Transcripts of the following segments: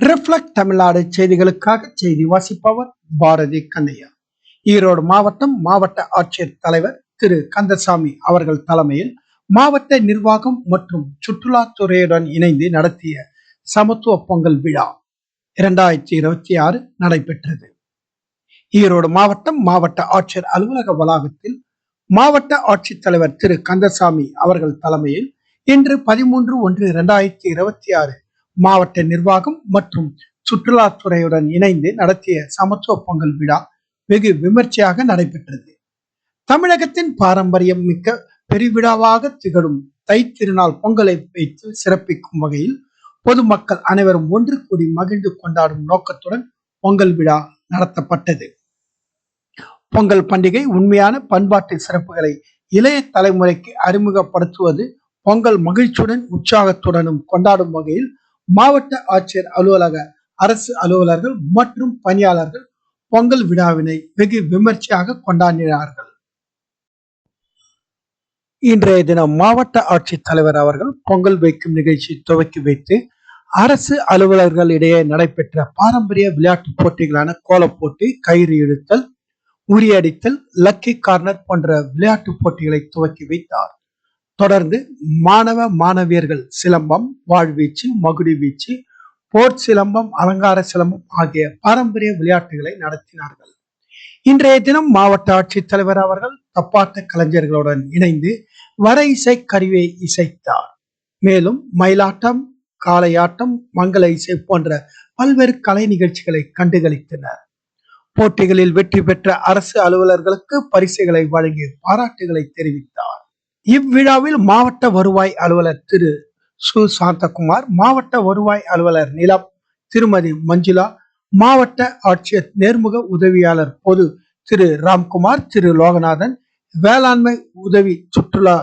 Reflect Tamil Nadu செய்திகளுக்காக செய்தி வாசிப்பவர் பாரதி கண்ணையா. ஈரோடு மாவட்ட ஆட்சியர் தலைவர் திரு கந்தசாமி அவர்கள் தலைமையில் மாவட்ட நிர்வாகம் மற்றும் சுற்றுலாத்துறையுடன் இணைந்து நடத்திய சமத்துவ பொங்கல் விழா 2026 நடைபெற்றது. ஈரோடு மாவட்ட ஆட்சியர் அலுவலக வளாகத்தில் மாவட்ட ஆட்சித்தலைவர் திரு கந்தசாமி அவர்கள் தலைமையில் இன்று 13/1/2026 மாவட்ட நிர்வாகம் மற்றும் சுற்றுலாத்துறையுடன் இணைந்து நடத்திய சமத்துவ பொங்கல் விழா வெகு விமர்சையாக நடைபெற்றது. தமிழகத்தின் பாரம்பரியம் மிக்க பெருவிழாவாக திகழும் தை திருநாள் பொங்கலை வைத்து சிறப்பிக்கும் வகையில் பொதுமக்கள் அனைவரும் ஒன்று கூடி மகிழ்ந்து கொண்டாடும் நோக்கத்துடன் பொங்கல் விழா நடத்தப்பட்டது. பொங்கல் பண்டிகை உண்மையான பண்பாட்டு சிறப்புகளை இளைய தலைமுறைக்கு அறிமுகப்படுத்துவது, பொங்கல் மகிழ்ச்சியுடன் உற்சாகத்துடனும் கொண்டாடும் வகையில் மாவட்ட ஆட்சியர் அலுவலக அரசு அலுவலர்கள் மற்றும் பணியாளர்கள் பொங்கல் விழாவினை வெகு விமர்சையாக கொண்டாடினார்கள். இன்றைய தினம் மாவட்ட ஆட்சித்தலைவர் அவர்கள் பொங்கல் வைக்கும் நிகழ்ச்சி துவக்கி வைத்து அரசு அலுவலர்களிடையே நடைபெற்ற பாரம்பரிய விளையாட்டு போட்டிகளான கோலப்போட்டி, கயிறு இழுத்தல், உரியடித்தல், லக்கி கார்னர் போன்ற விளையாட்டு போட்டிகளை துவக்கி வைத்தார். தொடர்ந்து மாணவ மாணவியர்கள் சிலம்பம், வாழ்வீச்சு, மகுடி வீச்சு, போர் சிலம்பம், அலங்கார சிலம்பம் ஆகிய பாரம்பரிய விளையாட்டுகளை நடத்தினார்கள். இன்றைய தினம் மாவட்ட ஆட்சித்தலைவர் அவர்கள் தப்பாட்ட கலைஞர்களுடன் இணைந்து வர இசை கருவியை இசைத்தார். மேலும் மயிலாட்டம், காளையாட்டம், மங்கள இசை போன்ற பல்வேறு கலை நிகழ்ச்சிகளை கண்டுகளித்தனர். போட்டிகளில் வெற்றி பெற்ற அரசு அலுவலர்களுக்கு பரிசுகளை வழங்கி பாராட்டுகளை தெரிவித்தார். இவ்விழாவில் மாவட்ட வருவாய் அலுவலர் திரு சு சாந்தகுமார், மாவட்ட வருவாய் அலுவலர் நிலம் திருமதி மஞ்சுளா, மாவட்ட ஆட்சியர் நேர்முக உதவியாளர் பொது திரு ராம்குமார், திரு லோகநாதன், வேளாண்மை உதவி சுற்றுலா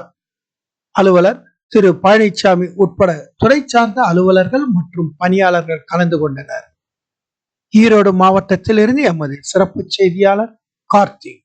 அலுவலர் திரு பழனிசாமி உட்பட துறை சார்ந்த அலுவலர்கள் மற்றும் பணியாளர்கள் கலந்து கொண்டனர். ஈரோடு மாவட்டத்தில் இருந்து எமது சிறப்பு செய்தியாளர் கார்த்திக்.